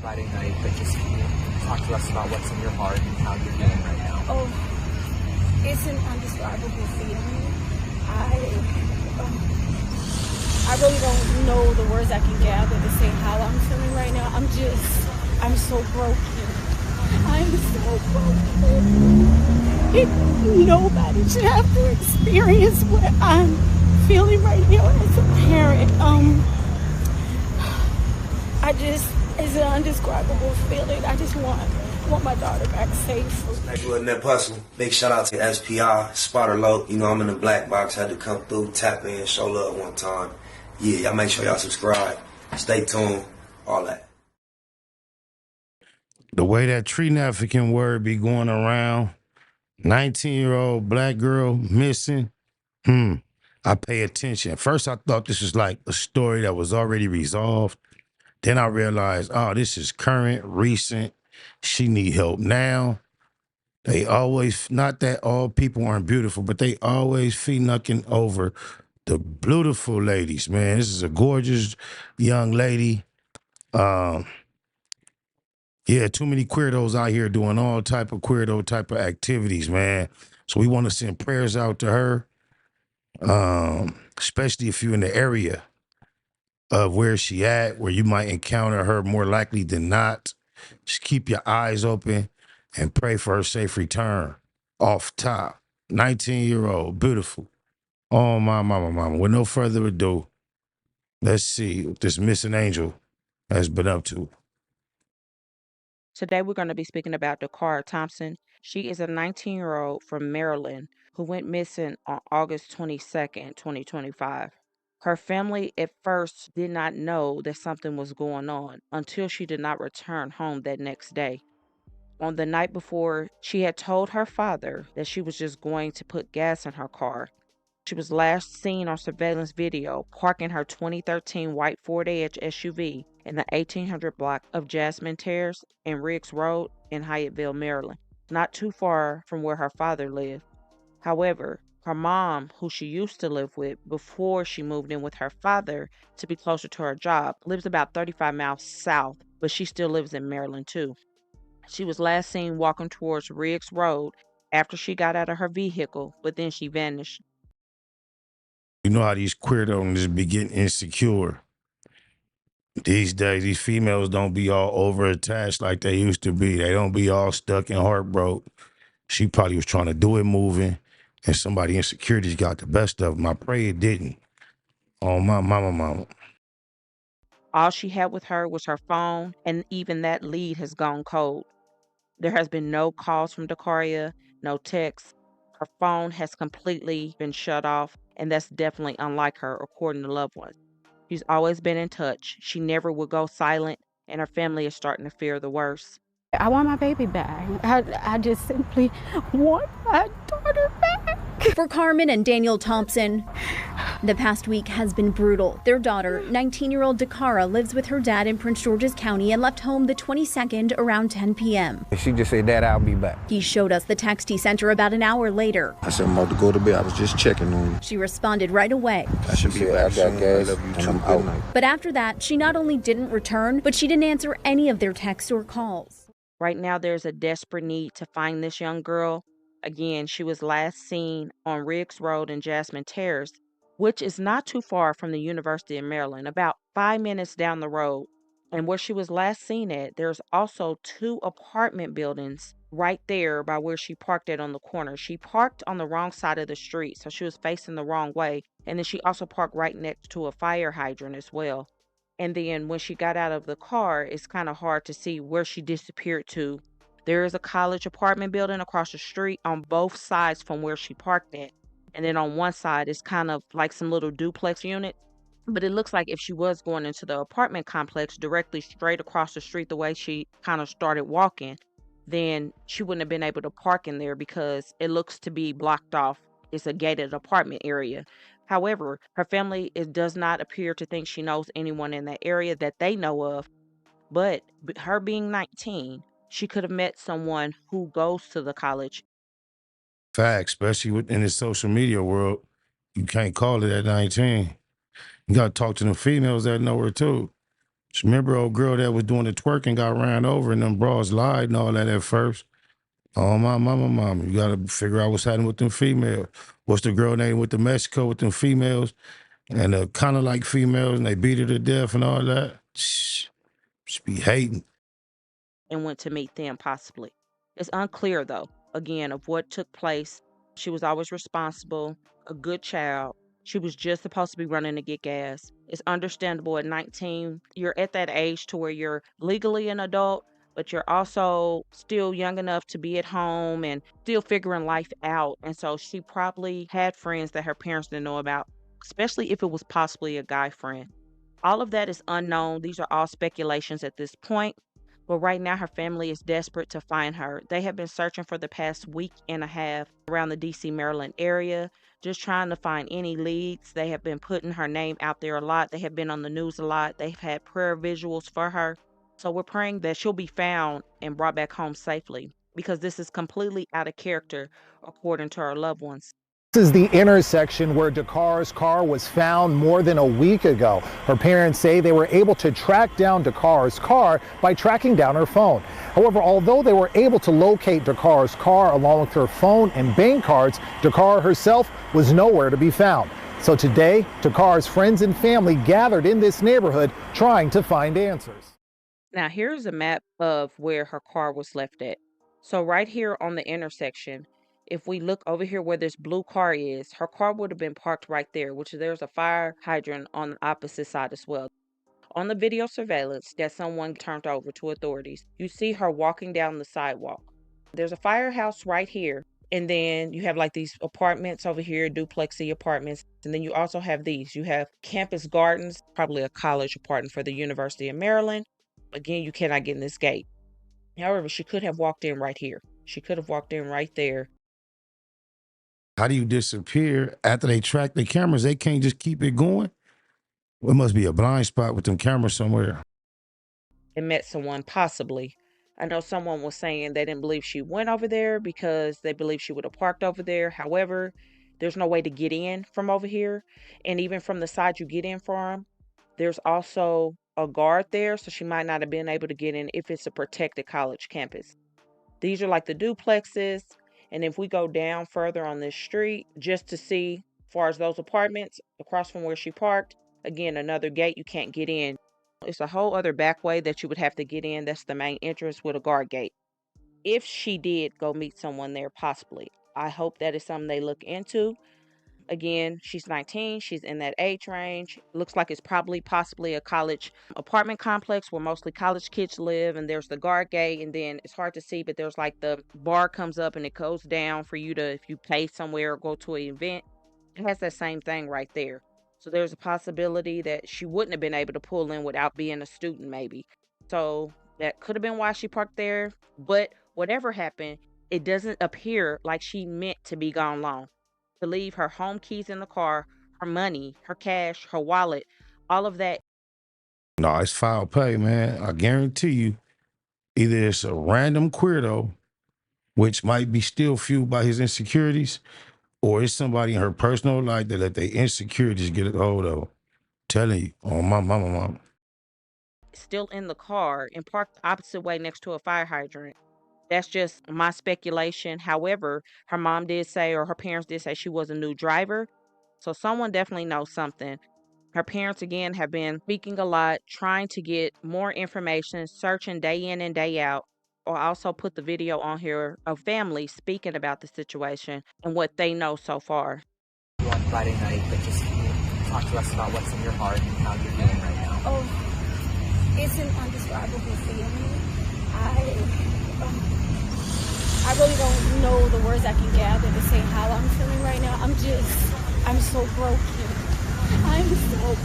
Friday night, but just can you talk to us about what's in your heart and how you're feeling right now? Oh, it's an undescribable feeling. I really don't know the words I can gather to say how I'm feeling right now. I'm so broken. I'm so broken. Nobody should have to experience what I'm feeling right now as a parent. It's an undescribable feeling. I just want my daughter back safe. Next little Nip Hustle. Big shout out to SPI, Spotter Low. You know, I'm in the black box. Had to come through, tap in, show love one time. Yeah, y'all make sure y'all subscribe. Stay tuned. All that. The way that tree African word be going around, 19-year-old black girl missing, I pay attention. First, I thought this was like a story that was already resolved. Then I realized, oh, this is current, recent. She need help now. They always, not that all people aren't beautiful, but they always knucking over the beautiful ladies, man. This is a gorgeous young lady. Yeah, too many queerdos out here doing all type of queerdo type of activities, man. So we want to send prayers out to her, especially if you're in the area of where she at, where you might encounter her more likely than not. Just keep your eyes open and pray for her safe return. Off top, 19-year-old, beautiful. Oh, my mama. With no further ado, let's see what this missing angel has been up to. Today, we're going to be speaking about Dakara Thompson. She is a 19-year-old from Maryland who went missing on August 22nd, 2025. Her family at first did not know that something was going on until she did not return home that next day. On the night before, she had told her father that she was just going to put gas in her car. She was last seen on surveillance video parking her 2013 white Ford Edge SUV in the 1800 block of Jasmine Terrace and Riggs Road in Hyattville, Maryland, not too far from where her father lived. However, her mom, who she used to live with before she moved in with her father to be closer to her job, lives about 35 miles south, but she still lives in Maryland too. She was last seen walking towards Riggs Road after she got out of her vehicle, but then she vanished. You know how these queerdos just be getting insecure. These days, these females don't be all over attached like they used to be. They don't be all stuck and heartbroken. She probably was trying to do it moving, and somebody insecurities got the best of them. I pray it didn't. Oh, my mama. All she had with her was her phone, and even that lead has gone cold. There has been no calls from Dakaria, no texts. Her phone has completely been shut off, and that's definitely unlike her, according to loved ones. She's always been in touch. She never would go silent, and her family is starting to fear the worst. I want my baby back. I just simply want my daughter back. For Carmen and Daniel Thompson, the past week has been brutal. Their daughter, 19-year-old Dakara, lives with her dad in Prince George's County and left home the 22nd around 10 p.m. She just said, "Dad, I'll be back." He showed us the text he sent her about an hour later. I said, "I'm about to go to bed. I was just checking on you." She responded right away. I should be back soon. I love you too. Good night. But after that, she not only didn't return, but she didn't answer any of their texts or calls. Right now, there's a desperate need to find this young girl. Again, she was last seen on Riggs Road in Jasmine Terrace, which is not too far from the University of Maryland, about 5 minutes down the road. And where she was last seen at, there's also 2 apartment buildings right there by where she parked at on the corner. She parked on the wrong side of the street, so she was facing the wrong way. And then she also parked right next to a fire hydrant as well. And then when she got out of the car, it's kind of hard to see where she disappeared to. There is a college apartment building across the street on both sides from where she parked at. And then on one side, it's kind of like some little duplex units. But it looks like if she was going into the apartment complex directly straight across the street, the way she kind of started walking, then she wouldn't have been able to park in there because it looks to be blocked off. It's a gated apartment area. However, her family does not appear to think she knows anyone in that area that they know of. But her being 19, she could have met someone who goes to the college. Facts, especially in the social media world, you can't call it at 19. You got to talk to the females that know her too. Just remember old girl that was doing the twerking got ran over and them bras lied and all that at first. Oh, my mama. You got to figure out what's happening with them females. What's the girl name with the Mexico with them females? And kind of like females, and they beat her to death and all that. Shh, just be hating. And went to meet them possibly. It's unclear though, again, of what took place. She was always responsible, a good child. She was just supposed to be running to get gas. It's understandable at 19, you're at that age to where you're legally an adult, but you're also still young enough to be at home and still figuring life out. And so she probably had friends that her parents didn't know about, especially if it was possibly a guy friend. All of that is unknown. These are all speculations at this point. But right now, her family is desperate to find her. They have been searching for the past week and a half around the DC, Maryland area, just trying to find any leads. They have been putting her name out there a lot. They have been on the news a lot. They've had prayer visuals for her. So we're praying that she'll be found and brought back home safely, because this is completely out of character, according to her loved ones. This is the intersection where Dakar's car was found more than a week ago. Her parents say they were able to track down Dakar's car by tracking down her phone. However, although they were able to locate Dakar's car along with her phone and bank cards, Dakar herself was nowhere to be found. So today, Dakar's friends and family gathered in this neighborhood trying to find answers. Now, here's a map of where her car was left at. So right here on the intersection, if we look over here where this blue car is, her car would have been parked right there, which there's a fire hydrant on the opposite side as well. On the video surveillance that someone turned over to authorities, you see her walking down the sidewalk. There's a firehouse right here, and then you have like these apartments over here, duplexy apartments, and then you also have these. You have campus gardens, probably a college apartment for the University of Maryland. Again, you cannot get in this gate. However, she could have walked in right here. She could have walked in right there. How do you disappear after they track the cameras? They can't just keep it going. Well, it must be a blind spot with them cameras somewhere. And met someone possibly. I know someone was saying they didn't believe she went over there because they believe she would have parked over there. However, there's no way to get in from over here. And even from the side you get in from, there's also a guard there. So she might not have been able to get in if it's a protected college campus. These are like the duplexes. And if we go down further on this street, just to see, as far as those apartments across from where she parked, again, another gate you can't get in. It's a whole other back way that you would have to get in. That's the main entrance with a guard gate. If she did go meet someone there, possibly, I hope that is something they look into. Again, she's 19. She's in that age range. Looks like it's probably possibly a college apartment complex where mostly college kids live. And there's the guard gate. And then it's hard to see, but there's like the bar comes up and it goes down for you to, if you pay somewhere or go to an event, it has that same thing right there. So there's a possibility that she wouldn't have been able to pull in without being a student maybe. So that could have been why she parked there. But whatever happened, it doesn't appear like she meant to be gone long. To leave her home keys in the car, her money, her cash, her wallet, all of that. No, it's foul play, man. I guarantee you, either it's a random queerdo, which might be still fueled by his insecurities, or it's somebody in her personal life that let their insecurities get a hold of her. Telling you, oh, my mama. Still in the car and parked the opposite way next to a fire hydrant. That's just my speculation. However, her mom did say, or her parents did say, she was a new driver. So someone definitely knows something. Her parents, again, have been speaking a lot, trying to get more information, searching day in and day out. Or also put the video on here of families speaking about the situation and what they know so far. On Friday night, but just talk to us about what's in your heart and how you're feeling right now. Oh, it's an undescribable feeling. I really don't know the words I can gather to say how I'm feeling right now. I'm so broken. I'm so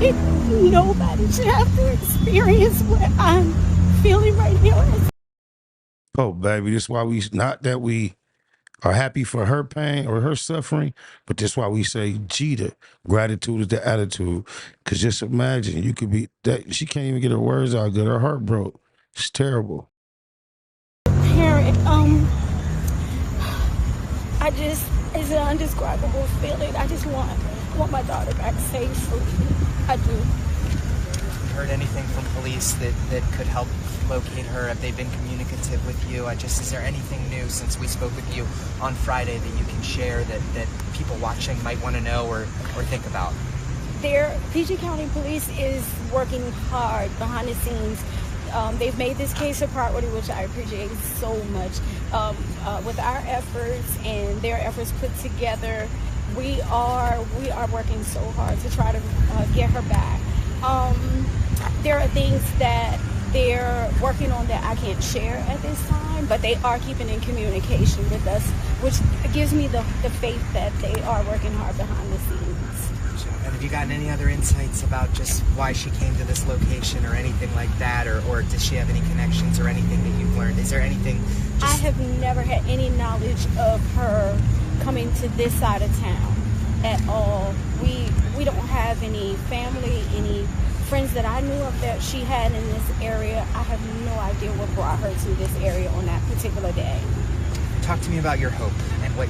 broken. Nobody should have to experience what I'm feeling right now. Oh, baby, this is why not that we are happy for her pain or her suffering, but this is why we say, Jita, gratitude is the attitude. Because just imagine, you could be, that she can't even get her words out good. Her heart broke. It's terrible. Parent, it's an undescribable feeling. I just want my daughter back safely. I do. heard anything from police that could help locate her? Have they been communicative with you? Is there anything new since we spoke with you on Friday that you can share that people watching might want to know or think about? PG County Police is working hard behind the scenes. They've made this case a priority, which I appreciate so much. With our efforts and their efforts put together, we are working so hard to try to get her back. There are things that they're working on that I can't share at this time, but they are keeping in communication with us, which gives me the faith that they are working hard behind the scenes. And have you gotten any other insights about just why she came to this location or anything like that, or does she have any connections or anything that you've learned? Is there anything? I have never had any knowledge of her coming to this side of town at all. We don't have any family, any friends that I knew of that she had in this area. I have no idea what brought her to this area on that particular day. Talk to me about your hope and what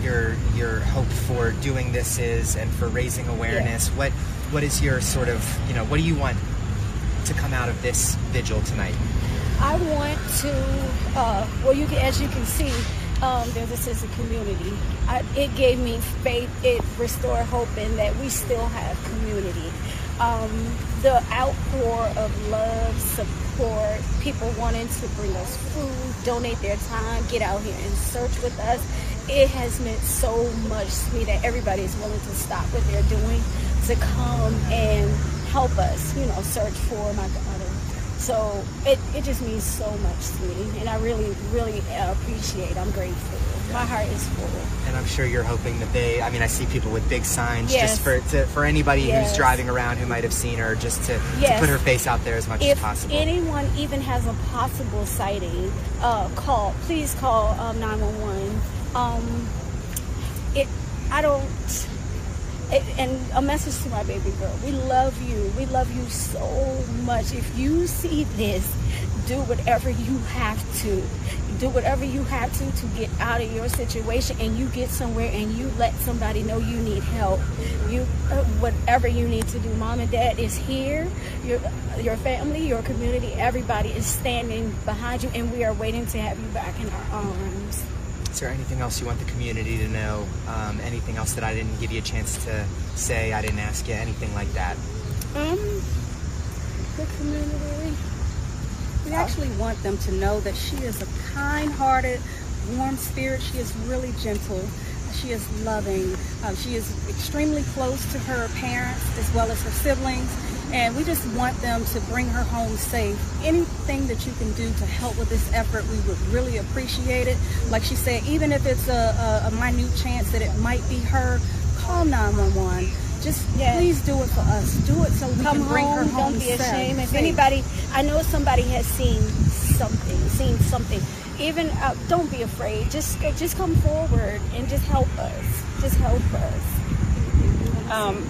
your hope for doing this is, and for raising awareness. Yeah. What is your sort of, what do you want to come out of this vigil tonight? I want to, as you can see, there's a sense of community. It gave me faith. It restored hope in that we still have community. The outpour of love, support, people wanting to bring us food, donate their time, get out here and search with us. It has meant so much to me that everybody is willing to stop what they're doing to come and help us, search for my daughter. So it just means so much to me, and I really, really appreciate it. I'm grateful. My heart is full. And I'm sure you're hoping that I see people with big signs, yes, just for anybody yes, who's driving around who might have seen her, just to put her face out there as much as possible. If anyone even has a possible sighting, please call 911. And a message to my baby girl: we love you. We love you so much. If you see this, do whatever you have to. Do whatever you have to get out of your situation, and you get somewhere and you let somebody know you need help. Whatever you need to do. Mom and Dad is here. Your family, your community, everybody is standing behind you, and we are waiting to have you back in our arms. Is there anything else you want the community to know? Anything else that I didn't give you a chance to say? I didn't ask you anything like that. The community. We actually want them to know that she is a kind-hearted, warm spirit. She is really gentle. She is loving. She is extremely close to her parents as well as her siblings. And we just want them to bring her home safe. Anything that you can do to help with this effort, we would really appreciate it. Like she said, even if it's a minute chance that it might be her, call 911. Just please do it for us. Do it so we can bring her home. Don't be ashamed. If safe. anybody, I know somebody has seen something. Even don't be afraid. Just come forward and just help us. Just help us.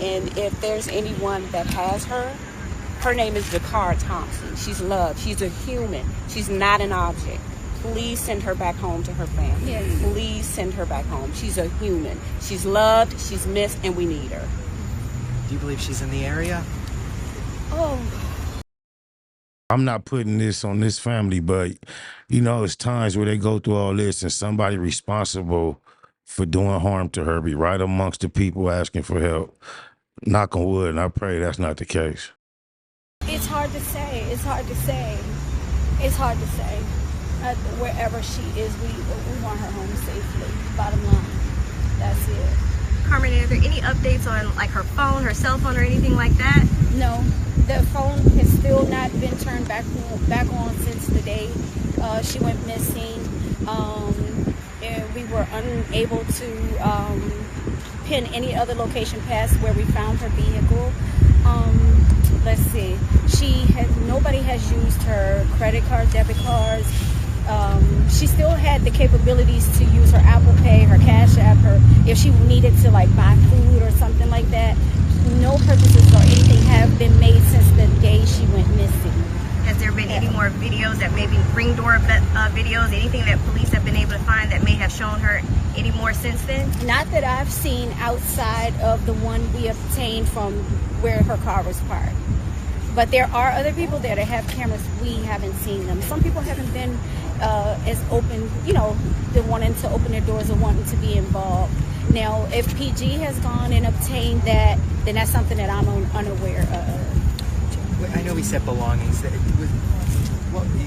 And if there's anyone that has her name is Dakara Thompson. She's loved. She's a human. She's not an object. Please send her back home to her family. Yes. Please send her back home. She's a human. She's loved, she's missed, and we need her. Do you believe she's in the area? I'm not putting this on this family, but, it's times where they go through all this and somebody responsible for doing harm to her be right amongst the people asking for help. Knock on wood, and I pray that's not the case. It's hard to say. Wherever she is, we want her home safely. Bottom line, that's it. Carmen, are there any updates on her phone, her cell phone, or anything like that? No, the phone has still not been turned back on since the day she went missing. And we were unable to pin any other location past where we found her vehicle. Let's see. Nobody has used her credit card, debit cards. She still had the capabilities to use her Apple Pay, her Cash App, if she needed to buy food or something like that. No purchases or anything have been made since the day she went missing. Has there been any more videos that maybe ring door videos, anything that police have been able to find that may have shown her any more since then? Not that I've seen outside of the one we obtained from where her car was parked. But there are other people there that have cameras. We haven't seen them. Some people haven't been as open, they're wanting to open their doors or wanting to be involved. Now, if PG has gone and obtained that, then that's something that I'm unaware of. I know we said belongings. That it was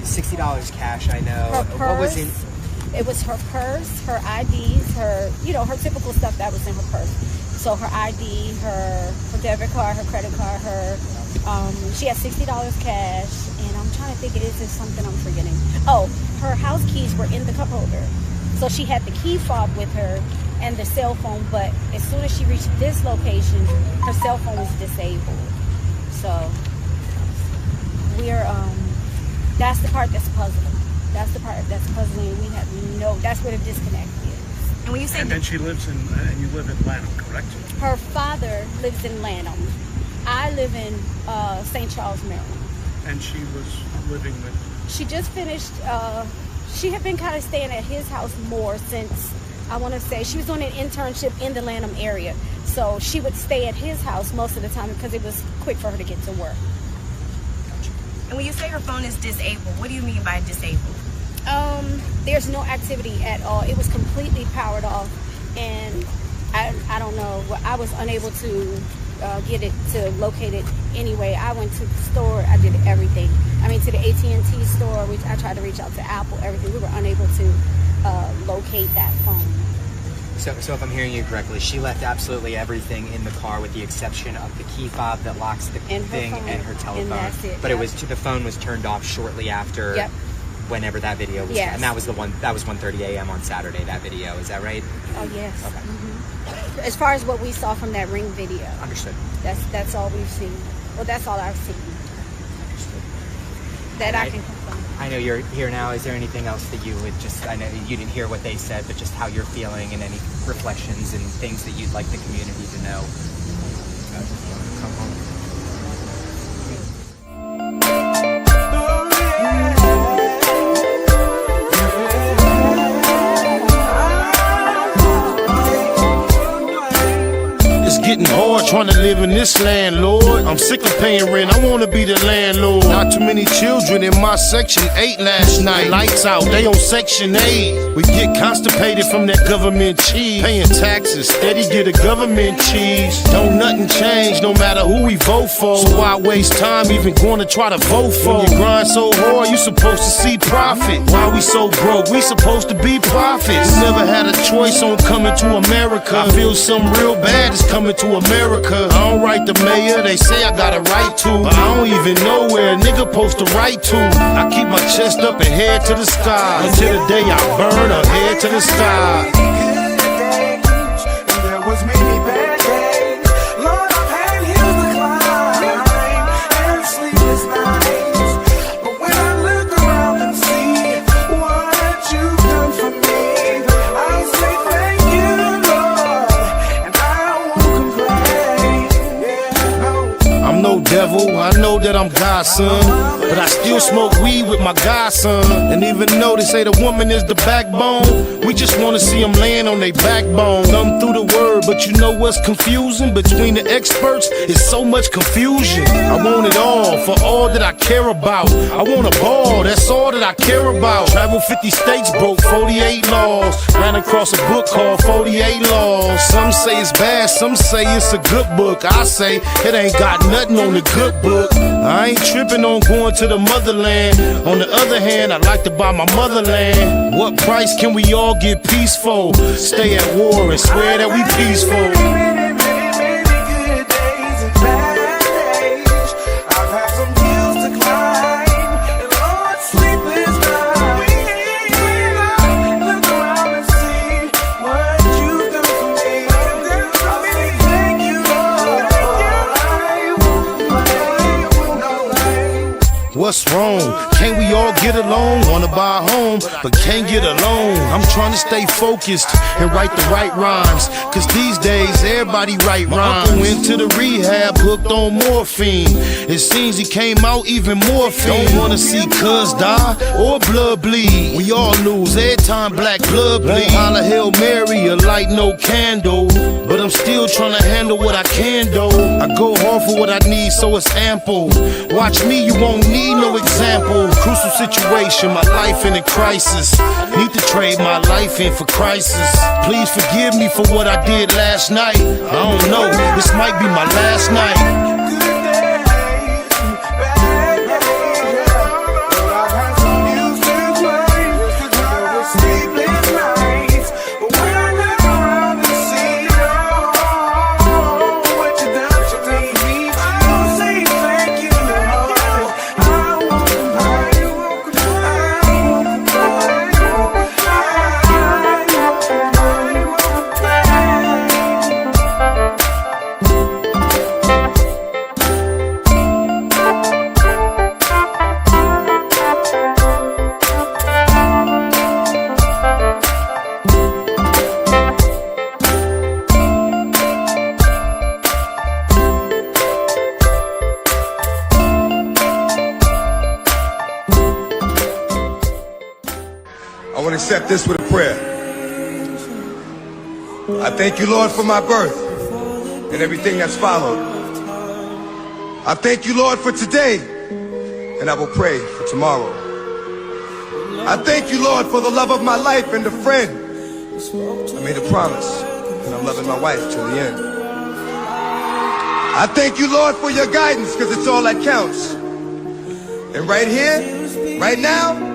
$60 cash. I know. Her purse, what was in? It was her purse, her IDs, her typical stuff that was in her purse. So her ID, her debit card, her credit card, she had $60 cash, and I'm trying to think it is something I'm forgetting. Oh, her house keys were in the cup holder. So she had the key fob with her and the cell phone, but as soon as she reached this location, her cell phone was disabled. So that's the part that's puzzling. That's the part that's puzzling. We have that's where the disconnect is. And when you say, and then she lives and you live in Lanham, correct? Her father lives in Lanham. I live in St. Charles, Maryland. And she was living with? She just finished, she had been kind of staying at his house more since, I want to say, she was doing an internship in the Lanham area. So she would stay at his house most of the time because it was quick for her to get to work. and when you say her phone is disabled, what do you mean by disabled? There's no activity at all. It was completely powered off, and I don't know. I was unable to get it to locate it anyway. I went to the store. I did everything. I mean, to the AT&T store, which I tried to reach out to Apple. Everything. We were unable to locate that phone. So if I'm hearing you correctly, she left absolutely everything in the car with the exception of the key fob that locks the thing and her telephone. And that's it, but the phone was turned off shortly after. Yep. Whenever that video was, yes. And that was 1:30 a.m. on Saturday. That video, is that right? Oh yes. Okay. Mm-hmm. As far as what we saw from that Ring video. Understood. That's all we've seen. Well, that's all I've seen. Understood. That I can confirm. I know you're here now. Is there anything else that you would I know you didn't hear what they said, but just how you're feeling and any reflections and things that you'd like the community to know? Come home. Getting hard trying to live in this land, Lord. I'm sick of paying rent, I wanna be the landlord. Not too many children in my section 8 last night. Lights out, they on section 8. We get constipated from that government cheese. Paying taxes, steady get a government cheese. Don't nothing change no matter who we vote for. So why waste time even going to try to vote for? When you grind so hard, you supposed to see profit. Why we so broke? We supposed to be prophets. Never had a choice on coming to America. I feel something real bad is coming to America. I don't write the mayor, they say I got a right to. But I don't even know where a nigga supposed to write to. I keep my chest up and head to the sky until the day I burn or head to the sky. There was many bad days. Lord, I've had hills to climb and sleepless nights. But when I look around and see what you've done for me, I say thank you, Lord, and I won't complain. Yeah, no. I'm no devil, I know that I'm God's son, but I still smoke weed with my godson. And even though they say the woman is the backbone, we just wanna see them laying on their backbone. Thumb through the word, but you know what's confusing? Between the experts, it's so much confusion. I want it all, for all that I care about. I want a ball, that's all that I care about. Travel 50 states, broke 48 laws. Ran across a book called 48 Laws. Some say it's bad, some say it's a good book. I say it ain't got nothing on the good book. I ain't tripping on going to the motherland. On the other hand, I like to buy my motherland. What price can we all get peaceful? Stay at war and swear that we peaceful. what's wrong? Can't we all get along? Wanna buy a home, but can't get along. I'm trying to stay focused and write the right rhymes, cause these days everybody write rhymes. My uncle went to the rehab, hooked on morphine. It seems he came out even more fiend. Don't wanna see cuz die or blood bleed. We all lose every time black blood bleed. Holla Hail Mary, a light no candle, but I'm still trying to handle what I can do. I go hard for what I need, so it's ample. Watch me, you won't need no example. Crucial situation, my life in a crisis. Need to trade my life in for crisis. Please forgive me for what I did last night. I don't know, this might be my last night. I want to accept this with a prayer. I thank you, Lord, for my birth and everything that's followed. I thank you, Lord, for today, and I will pray for tomorrow. I thank you, Lord, for the love of my life and the friend. I made a promise, and I'm loving my wife till the end. I thank you, Lord, for your guidance, because it's all that counts. And right here, right now,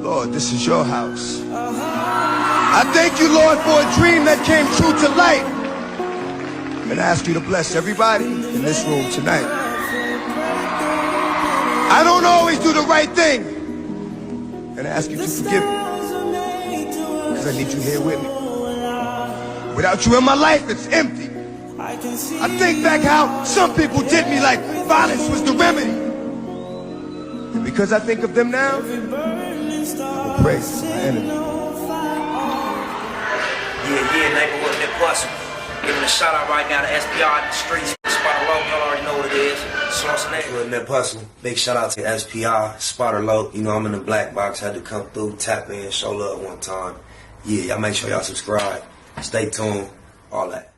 Lord, this is your house. I thank you, Lord, for a dream that came true to light. And I ask you to bless everybody in this room tonight. I don't always do the right thing. And I ask you to forgive me, because I need you here with me. Without you in my life, it's empty. I think back how some people did me like violence was the remedy. And because I think of them now, praise my enemy. Yeah, neighborhood Nip Hustle. Giving a shout out right now to SPR in the streets. Spotter Low, y'all already know what it is. Sauce neighborhood Nip Hustle. Big shout out to SPR, Spotter Low. You know I'm in the black box. Had to come through, tap in, show love one time. Yeah, y'all make sure y'all subscribe. Stay tuned. All that.